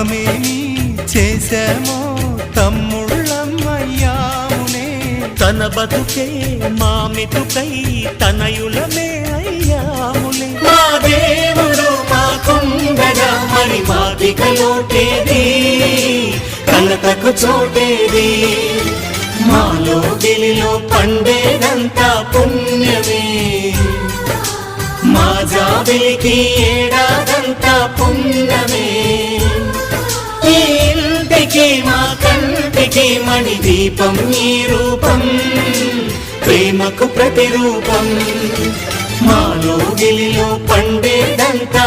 పాపమేమి చేశామో తమ్ముళ్ళమయ్యామునే. తన బతుకే మా మెతుకై తనయులమే అయ్యాములే. మా దేవుడు మాకుండగా మరి మాదిక లోటేది, కలతకు చోటేది. మాలో గిలిలో పండేదంతా పుణ్యమే, మా జాబిలికి ఏడాదంతా పుణ్యమే. ఈ ఇంటికి మా కంటికి మణి దీపం ఈ రూపం, ప్రేమకు ప్రతిరూపం. మాలో గిలిలో పండేదంతా